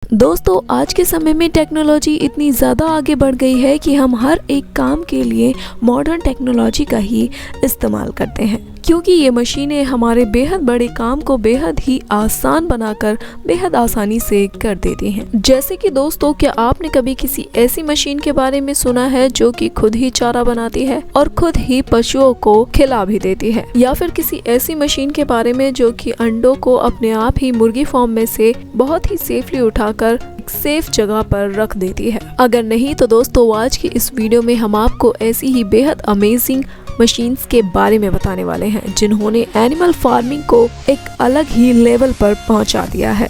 दोस्तों आज के समय में टेक्नोलॉजी इतनी ज़्यादा आगे बढ़ गई है कि हम हर एक काम के लिए मॉडर्न टेक्नोलॉजी का ही इस्तेमाल करते हैं, क्योंकि ये मशीनें हमारे बेहद बड़े काम को बेहद ही आसान बनाकर बेहद आसानी से कर देती हैं। जैसे कि दोस्तों, क्या आपने कभी किसी ऐसी मशीन के बारे में सुना है जो कि खुद ही चारा बनाती है और खुद ही पशुओं को खिला भी देती है, या फिर किसी ऐसी मशीन के बारे में जो कि अंडों को अपने आप ही मुर्गी फार्म में से बहुत ही सेफली उठाकर सेफ जगह पर रख देती है? अगर नहीं तो दोस्तों, आज की इस वीडियो में हम आपको ऐसी ही बेहद अमेजिंग मशीन्स के बारे में बताने वाले हैं जिन्होंने एनिमल फार्मिंग को एक अलग ही लेवल पर पहुंचा दिया है।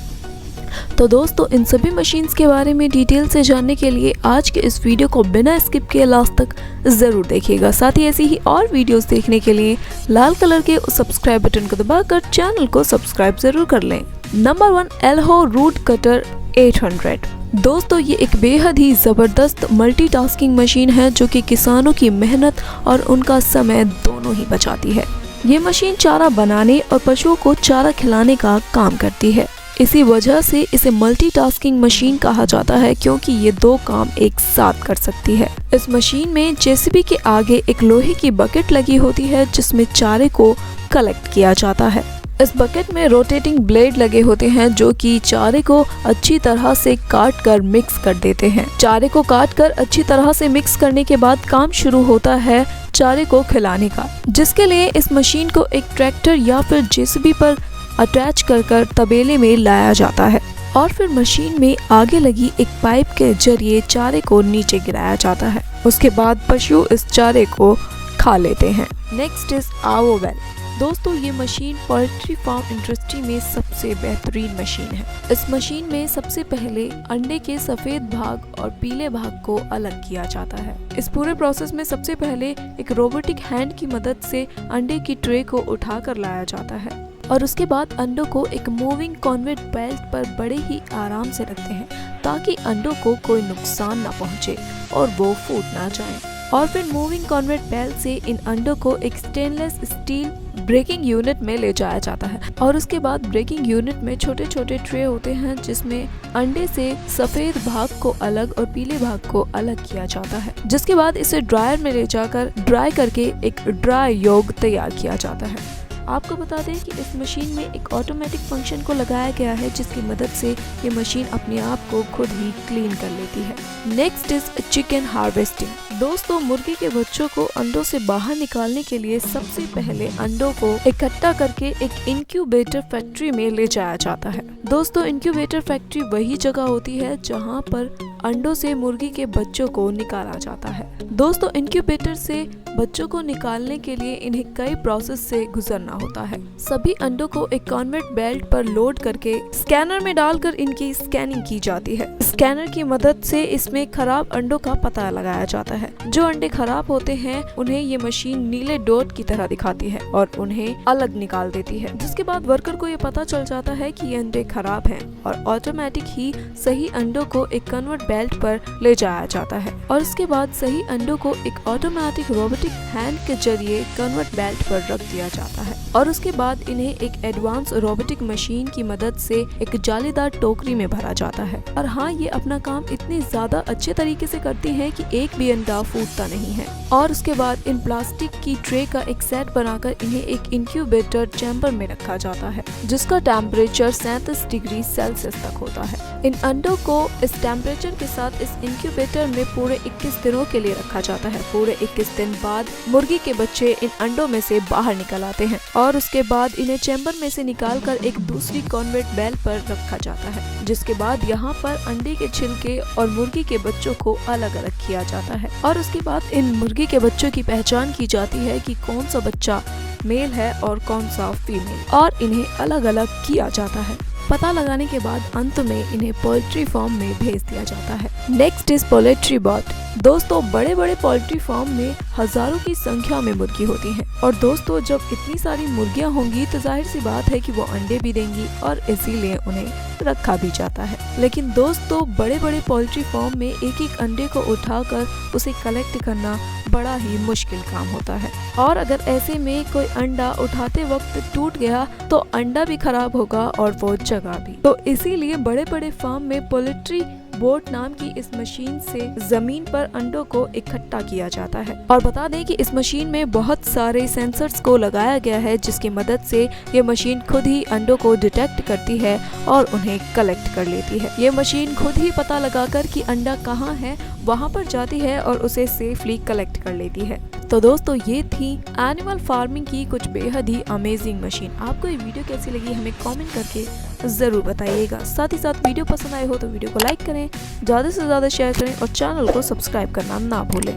तो दोस्तों, इन सभी मशीन्स के बारे में डिटेल से जानने के लिए आज के इस वीडियो को बिना स्किप किए लास्ट तक जरूर देखिएगा। साथ ही ऐसी ही और वीडियोस देखने के लिए लाल कलर के सब्सक्राइब बटन को दबाकर चैनल को सब्सक्राइब जरूर कर लें। नंबर 1, एल्हो रूट कटर 800। दोस्तों, ये एक बेहद ही ज़बरदस्त मल्टीटास्किंग मशीन है जो कि किसानों की मेहनत और उनका समय दोनों ही बचाती है। ये मशीन चारा बनाने और पशुओं को चारा खिलाने का काम करती है। इसी वजह से इसे मल्टीटास्किंग मशीन कहा जाता है, क्योंकि ये दो काम एक साथ कर सकती है। इस मशीन में जेसीबी के आगे एक लोहे की बकेट लगी होती है जिसमें चारे को कलेक्ट किया जाता है। इस बकेट में रोटेटिंग ब्लेड लगे होते हैं जो कि चारे को अच्छी तरह से काट कर मिक्स कर देते हैं। चारे को काट कर अच्छी तरह से मिक्स करने के बाद काम शुरू होता है चारे को खिलाने का, जिसके लिए इस मशीन को एक ट्रैक्टर या फिर जेसीबी पर अटैच कर तबेले में लाया जाता है और फिर मशीन में आगे लगी एक पाइप के जरिए चारे को नीचे गिराया जाता है। उसके बाद पशु इस चारे को खा लेते हैं। नेक्स्ट इज आवोवेल। दोस्तों, ये मशीन पोल्ट्री फार्म इंडस्ट्री में सबसे बेहतरीन मशीन है। इस मशीन में सबसे पहले अंडे के सफेद भाग और पीले भाग को अलग किया जाता है। इस पूरे प्रोसेस में सबसे पहले एक रोबोटिक हैंड की मदद से अंडे की ट्रे को उठाकर लाया जाता है और उसके बाद अंडों को एक मूविंग कॉन्वेयर बेल्ट पर बड़े ही आराम से रखते हैं ताकि अंडों को कोई नुकसान ना पहुंचे और वो फूट ना जाएं। और फिर मूविंग कॉन्वेयर बेल्ट से इन अंडों को एक स्टेनलेस स्टील ब्रेकिंग यूनिट में ले जाया जाता है और उसके बाद ब्रेकिंग यूनिट में छोटे छोटे ट्रे होते हैं जिसमें अंडे से सफेद भाग को अलग और पीले भाग को अलग किया जाता है, जिसके बाद इसे ड्रायर में ले जाकर ड्राई करके एक ड्राई योग तैयार किया जाता है। आपको बता दें कि इस मशीन में एक ऑटोमेटिक फंक्शन को लगाया गया है जिसकी मदद से ये मशीन अपने आप को खुद ही क्लीन कर लेती है। Next is chicken harvesting. दोस्तों, मुर्गी के बच्चों को अंडों से बाहर निकालने के लिए सबसे पहले अंडों को इकट्ठा करके एक इंक्यूबेटर फैक्ट्री में ले जाया जाता है। दोस्तों, इंक्यूबेटर फैक्ट्री वही जगह होती है जहाँ पर अंडों से मुर्गी के बच्चों को निकाला जाता है। दोस्तों, इंक्यूबेटर से बच्चों को निकालने के लिए इन्हें कई प्रोसेस से गुजरना होता है। सभी अंडों को एक कॉन्वेयर बेल्ट पर लोड करके स्कैनर में डालकर इनकी स्कैनिंग की जाती है। स्कैनर की मदद से इसमें खराब अंडों का पता लगाया जाता है। जो अंडे खराब होते हैं उन्हें ये मशीन नीले डॉट की तरह दिखाती है और उन्हें अलग निकाल देती है, जिसके बाद वर्कर को ये पता चल जाता है कि ये अंडे खराब हैं और ऑटोमेटिक ही सही अंडों को एक कन्वर्ट बेल्ट पर ले जाया जाता है और उसके बाद सही अंडों को एक ऑटोमेटिक रोबोटिक हैंड के जरिए कन्वर्ट बेल्ट पर रख दिया जाता है और उसके बाद इन्हें एक एडवांस रोबोटिक मशीन की मदद से एक जालीदार टोकरी में भरा जाता है। और हाँ, ये अपना काम इतनी ज्यादा अच्छे तरीके से करती है कि एक भी अंडा फूटता नहीं है। और उसके बाद इन प्लास्टिक की ट्रे का एक सेट बनाकर इन्हें एक इंक्यूबेटर चैम्बर में रखा जाता है जिसका टेम्परेचर 37 डिग्री सेल्सियस तक होता है। इन अंडों को इस टेम्परेचर के साथ इस इंक्यूबेटर में पूरे 21 दिनों के लिए रखा जाता है। पूरे 21 दिन बाद मुर्गी के बच्चे इन अंडों में से बाहर निकल आते हैं और उसके बाद इन्हें चैम्बर में से निकालकर एक दूसरी कॉन्वेयर बेल्ट पर रखा जाता है, जिसके बाद यहाँ पर अंडे के छिलके और मुर्गी के बच्चों को अलग अलग किया जाता है और उसके बाद इन मुर्गी के बच्चों की पहचान की जाती है कि कौन सा बच्चा मेल है और कौन सा फीमेल, और इन्हें अलग अलग किया जाता है। पता लगाने के बाद अंत में इन्हें पोल्ट्री फार्म में भेज दिया जाता है। Next is poultry bot. दोस्तों, बड़े बड़े पोल्ट्री फार्म में हजारों की संख्या में मुर्गी होती हैं। और दोस्तों, जब इतनी सारी मुर्गियां होंगी तो जाहिर सी बात है कि वो अंडे भी देंगी और इसीलिए उन्हें रखा भी जाता है। लेकिन दोस्तों, बड़े बड़े पोल्ट्री फार्म में एक एक अंडे को उठाकर उसे कलेक्ट करना बड़ा ही मुश्किल काम होता है। और अगर ऐसे में कोई अंडा उठाते वक्त टूट गया तो अंडा भी खराब होगा और वो जगह भी। तो इसीलिए बड़े बड़े फार्म में पोल्ट्री बोट नाम की इस मशीन से जमीन पर अंडों को इकट्ठा किया जाता है। और बता दें कि इस मशीन में बहुत सारे सेंसर्स को लगाया गया है, जिसकी मदद से ये मशीन खुद ही अंडों को डिटेक्ट करती है और उन्हें कलेक्ट कर लेती है। ये मशीन खुद ही पता लगाकर कि अंडा कहाँ है वहाँ पर जाती है और उसे सेफली कलेक्ट कर लेती है। तो दोस्तों, ये थी एनिमल फार्मिंग की कुछ बेहद ही अमेजिंग मशीन। आपको ये वीडियो कैसी लगी हमें कमेंट करके जरूर बताइएगा। साथ ही साथ वीडियो पसंद आए हो तो वीडियो को लाइक करें, ज्यादा से ज्यादा शेयर करें और चैनल को सब्सक्राइब करना ना भूलें।